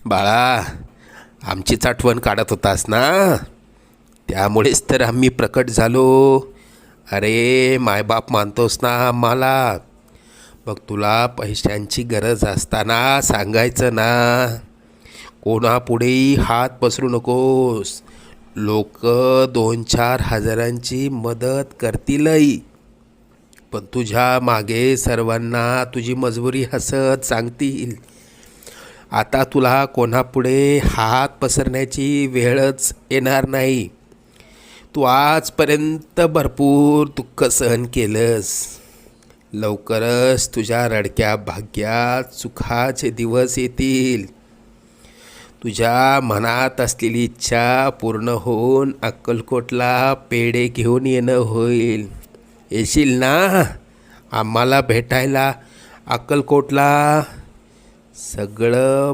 बाळा, आमचीच आठवण काढत होतास ना, त्यामुळेच तर आम्ही प्रकट झालो. अरे मायबाप मानतोस ना आम्हाला, मग तुला पैशांची गरज असताना सांगायचं ना. कोणापुढेही हात पसरू नकोस. लोक 2-4 हजारांची मदत करतीलही, पण तुझ्या मागे सर्वांना तुझी मजबुरी हसत सांगतील. आता तुला कोणापुढे हात पसरण्याची वेळच येणार नाही. तू आजपर्यंत भरपूर दुःख सहन केलंस. लवकरच तुझ्या रडक्या भाग्यात सुखाचे दिवस येतील. तुझ्या मनात असलेली इच्छा पूर्ण होऊन अक्कलकोटला पेढे घेऊन येणं होईल. येशील ना आम्हाला भेटायला अक्कलकोटला? सगळं